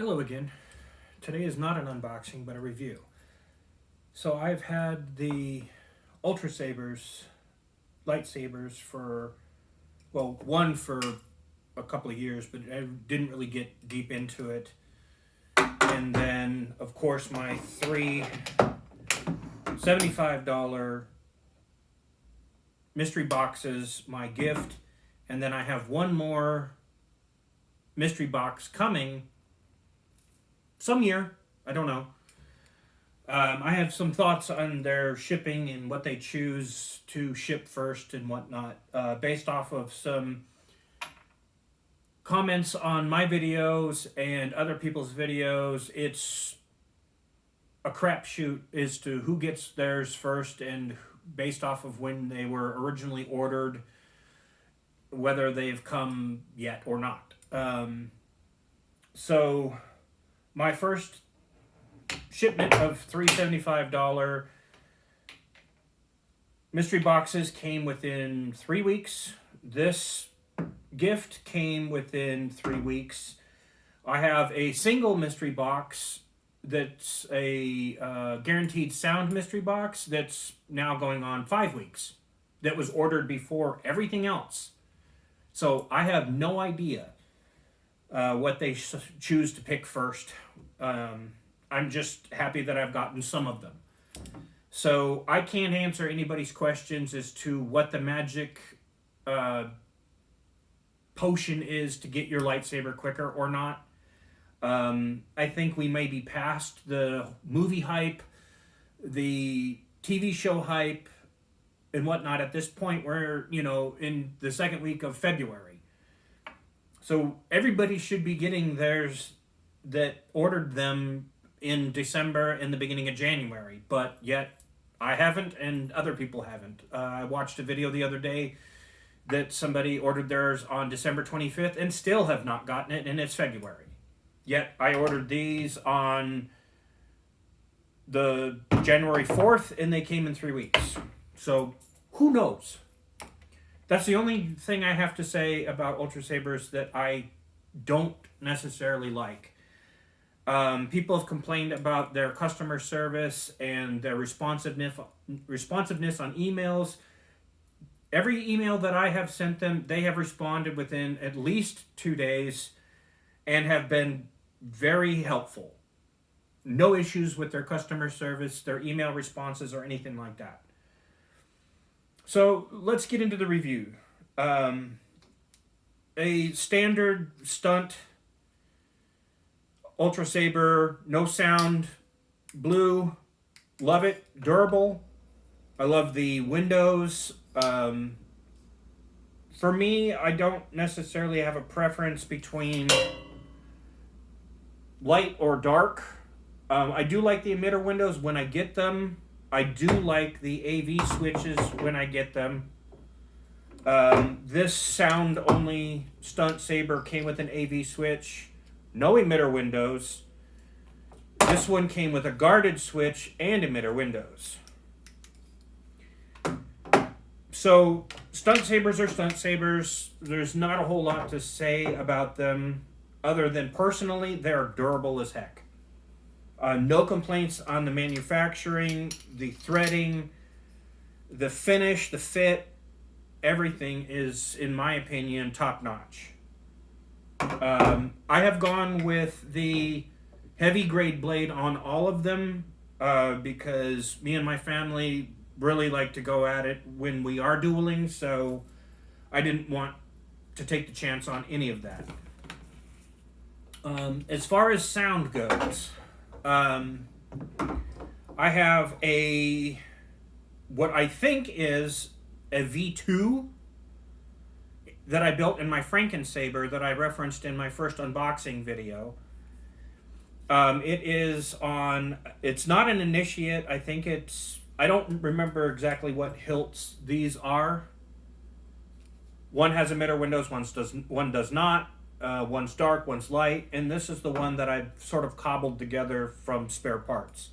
Hello again. Today is not an unboxing, but a review. So I've had the Ultrasabers lightsabers for, well, one for a couple of years, but I didn't really get deep into it. And then, of course, my three $75 mystery boxes, my gift, and then I have one more mystery box coming some year. I don't know. I have some thoughts on their shipping and what they choose to ship first and whatnot, based off of some comments on my videos and other people's videos. It's a crapshoot as to who gets theirs first, and based off of when they were originally ordered, whether they've come yet or not. So my first shipment of $375 mystery boxes came within 3 weeks. This gift came within 3 weeks. I have a single mystery box that's a guaranteed sound mystery box that's now going on 5 weeks, that was ordered before everything else. So I have no idea what they choose to pick first. I'm just happy that I've gotten some of them. So I can't answer anybody's questions as to what the magic potion is to get your lightsaber quicker or not. I think we may be past the movie hype, the TV show hype, and whatnot at this point. We're, in the second week of February. So everybody should be getting theirs that ordered them in December and the beginning of January, but yet I haven't and other people haven't. I watched a video the other day that somebody ordered theirs on December 25th and still have not gotten it, and it's February. Yet I ordered these on the January 4th and they came in 3 weeks. So who knows? That's the only thing I have to say about Ultrasabers that I don't necessarily like. People have complained about their customer service and their responsiveness on emails. Every email that I have sent them, they have responded within at least 2 days and have been very helpful. No issues with their customer service, their email responses, or anything like that. So let's get into the review. A standard stunt Ultrasaber, no sound, blue, love it, durable. I love the windows. For me, I don't necessarily have a preference between light or dark. I do like the emitter windows when I get them. I do like the AV switches when I get them. This sound-only stunt saber came with an AV switch. No emitter windows. This one came with a guarded switch and emitter windows. So, stunt sabers are stunt sabers. There's not a whole lot to say about them other than personally, they're durable as heck. No complaints on the manufacturing, the threading, the finish, the fit. Everything is, in my opinion, top-notch. I have gone with the heavy grade blade on all of them because me and my family really like to go at it when we are dueling, so I didn't want to take the chance on any of that. As far as sound goes, I have what I think is a V2 that I built in my Frankensaber that I referenced in my first unboxing video. It's not an initiate. I don't remember exactly what hilts these are. One has emitter windows, one does not. One's dark, one's light, and this is the one that I've sort of cobbled together from spare parts.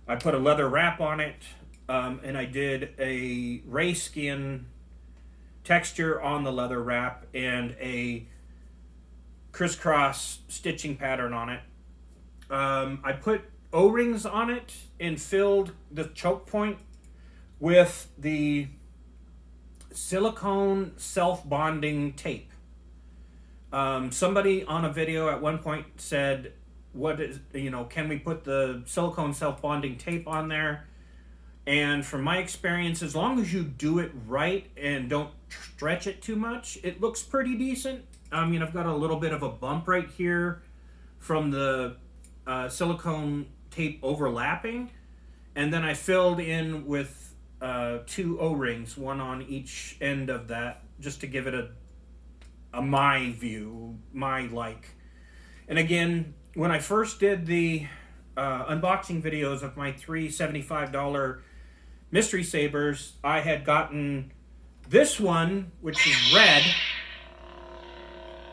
I put a leather wrap on it, and I did a ray skin texture on the leather wrap and a crisscross stitching pattern on it. I put O-rings on it and filled the choke point with the silicone self-bonding tape. Somebody on a video at one point said, "What is, can we put the silicone self-bonding tape on there?" And from my experience, as long as you do it right and don't stretch it too much, it looks pretty decent. I've got a little bit of a bump right here from the silicone tape overlapping, and then I filled in with 2 O-rings, one on each end of that, just to give it a my view, my like. And again, when I first did the unboxing videos of my 3 $75 mystery sabers, I had gotten this one, which is red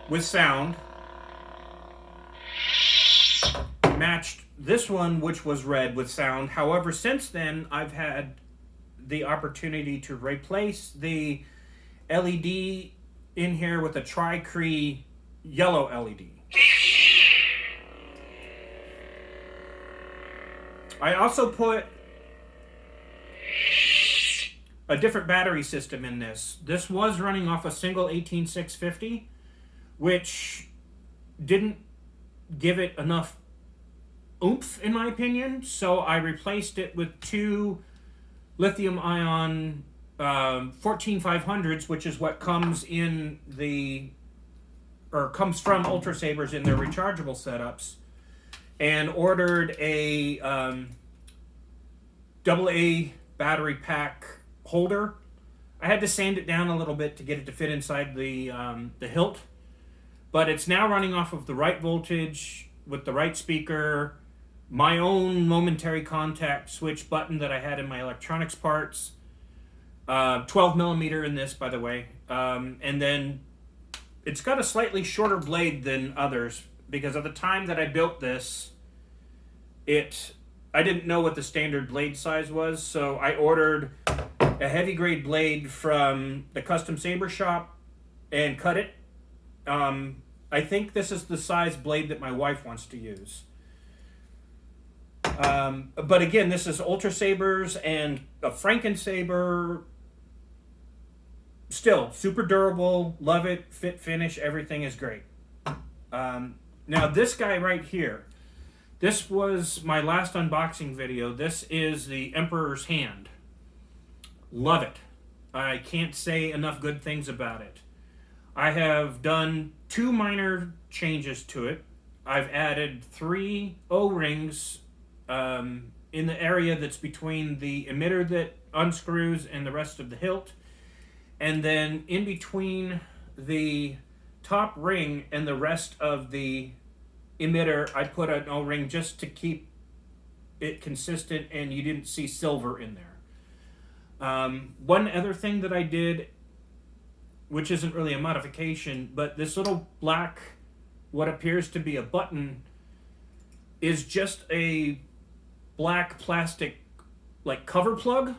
with sound, matched this one, which was red with sound. However, since then, I've had the opportunity to replace the LED in here with a Tri-Cree yellow LED. I also put a different battery system in this. This was running off a single 18650, which didn't give it enough oomph, in my opinion, so I replaced it with 2 lithium-ion 14500s, which is what comes in comes from Ultrasabers in their rechargeable setups, and ordered a AA battery pack holder. I had to sand it down a little bit to get it to fit inside the hilt, but it's now running off of the right voltage with the right speaker, my own momentary contact switch button that I had in my electronics parts, 12 millimeter in this, by the way, and then it's got a slightly shorter blade than others, because at the time that I built this, I didn't know what the standard blade size was, so I ordered a heavy grade blade from the custom saber shop and cut it. I think this is the size blade that my wife wants to use. But again, this is Ultrasabers and a Frankensaber. Still super durable, love it, fit, finish, everything is great. Now this guy right here, this was my last unboxing video. This is the Emperor's Hand. Love it. I can't say enough good things about it. I have done 2 minor changes to it. I've added 3 O-rings in the area that's between the emitter that unscrews and the rest of the hilt. And then in between the top ring and the rest of the emitter, I put an O-ring just to keep it consistent and you didn't see silver in there. One other thing that I did, which isn't really a modification, but this little black, what appears to be a button, is just a black plastic like cover plug.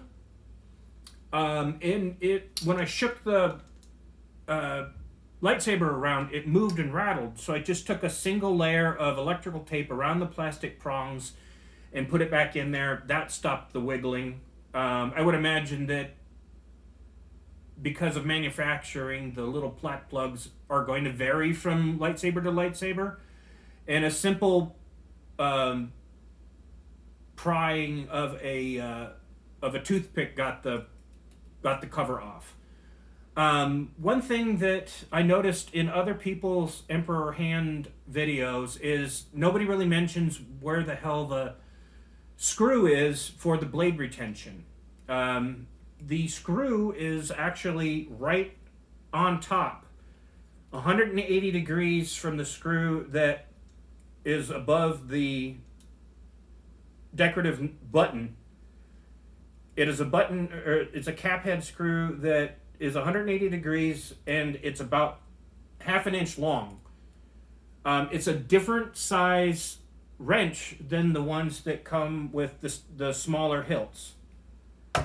And when I shook the lightsaber around, it moved and rattled. So I just took a single layer of electrical tape around the plastic prongs and put it back in there. That stopped the wiggling. I would imagine that because of manufacturing, the little plat plugs are going to vary from lightsaber to lightsaber, and a simple prying of a toothpick got the cover off. One thing that I noticed in other people's Emperor Hand videos is nobody really mentions where the hell the screw is for the blade retention. The screw is actually right on top, 180 degrees from the screw that is above the decorative button. It is a button, or it's a cap head screw that is 180 degrees, and it's about half an inch long. It's a different size wrench than the ones that come with the smaller hilts.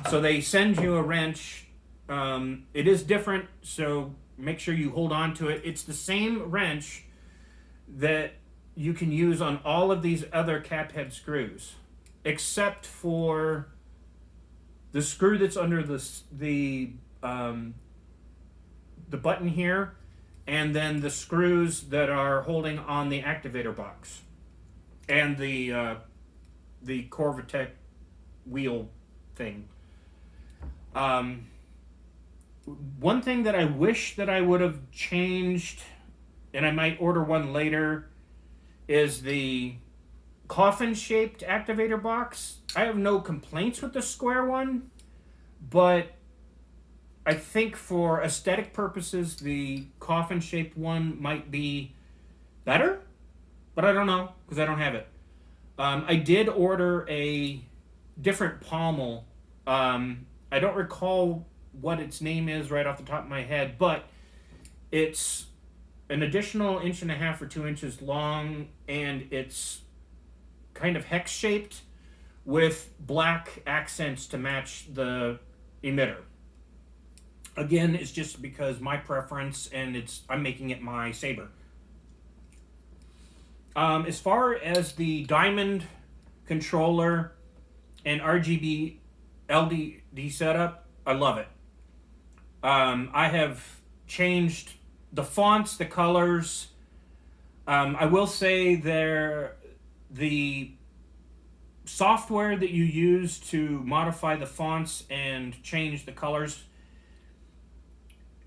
So they send you a wrench. It is different, so make sure you hold on to it. It's the same wrench that you can use on all of these other cap head screws, except for the screw that's under the button here, and then the screws that are holding on the activator box, and the Corvatec wheel thing. One thing that I wish that I would have changed, and I might order one later, is the coffin-shaped activator box. I have no complaints with the square one, but I think for aesthetic purposes, the coffin-shaped one might be better, but I don't know because I don't have it. I did order a different pommel. I don't recall what its name is right off the top of my head, but it's an additional 1.5 or 2 inches long, and it's kind of hex shaped with black accents to match the emitter. Again, it's just because my preference, and I'm making it my saber. As far as the diamond controller and RGB LDD setup, I love it. I have changed the fonts, the colors. I will say the software that you use to modify the fonts and change the colors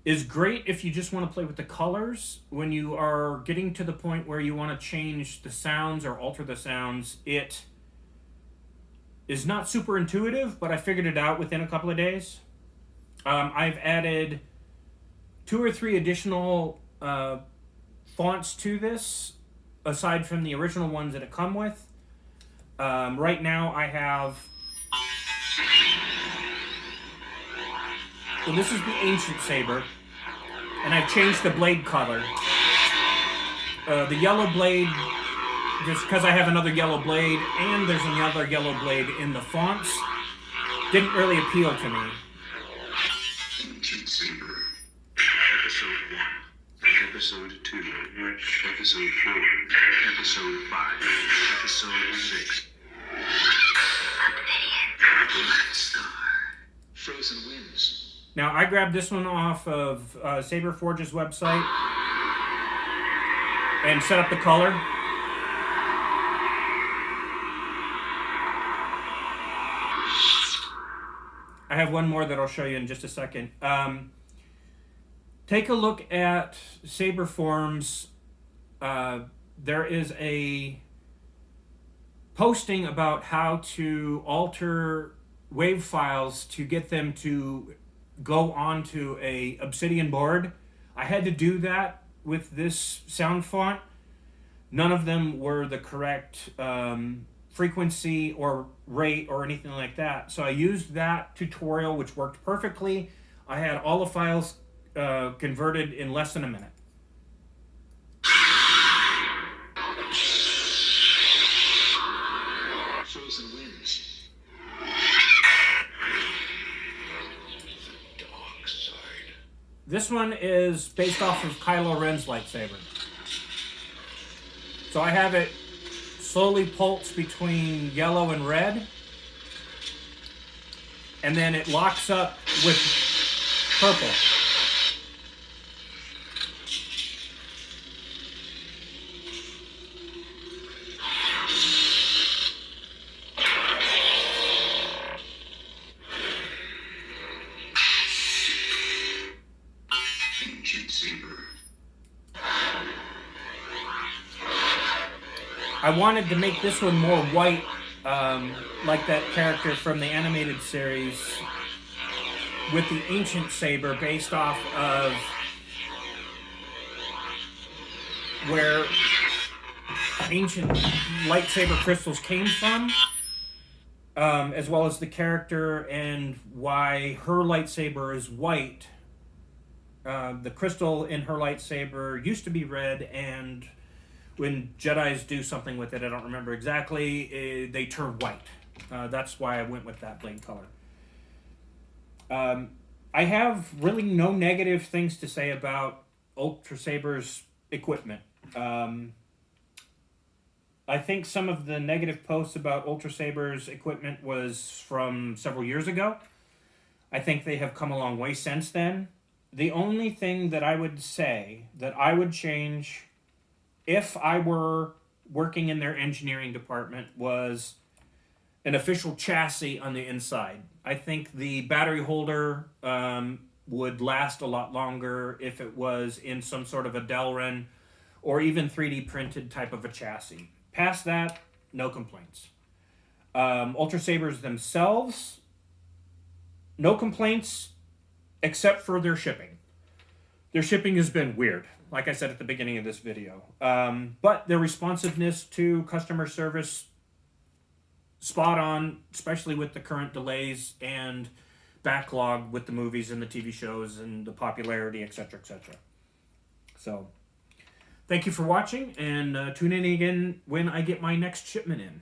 is great if you just want to play with the colors. When you are getting to the point where you want to change the sounds or alter the sounds, it is not super intuitive, but I figured it out within a couple of days. I've added 2 or 3 additional fonts to this, aside from the original ones that it come with. Right now I have... So this is the Ancient Saber, and I've changed the blade color. The yellow blade, just because I have another yellow blade, and there's another yellow blade in the fonts, didn't really appeal to me. Ancient Saber. Episode 1. Episode 2. Episode 4. Episode 5. Episode 6. Black Star. Frozen Winds. Now, I grabbed this one off of Saberforge's website and set up the color. I have one more that I'll show you in just a second. Take a look at Saberforms. There is a posting about how to alter wave files to get them to go onto a Obsidian board. I had to do that with this sound font. None of them were the correct frequency or rate or anything like that. So I used that tutorial, which worked perfectly. I had all the files converted in less than a minute. Frozen Winds. This one is based off of Kylo Ren's lightsaber. So I have it slowly pulse between yellow and red, and then it locks up with purple. Ancient Saber. I wanted to make this one more white, like that character from the animated series, with the Ancient Saber based off of where ancient lightsaber crystals came from, as well as the character and why her lightsaber is white. The crystal in her lightsaber used to be red, and when Jedis do something with it, I don't remember exactly, they turn white. That's why I went with that blade color. I have really no negative things to say about Ultrasabers equipment. I think some of the negative posts about Ultrasabers equipment was from several years ago. I think they have come a long way since then. The only thing that I would say that I would change if I were working in their engineering department was an official chassis on the inside. I think the battery holder would last a lot longer if it was in some sort of a Delrin or even 3D printed type of a chassis. Past that, no complaints. Ultrasabers themselves, no complaints except for their shipping. Their shipping has been weird, like I said at the beginning of this video. But their responsiveness to customer service, spot on, especially with the current delays and backlog with the movies and the TV shows and the popularity, etc., etc. So, thank you for watching, and tune in again when I get my next shipment in.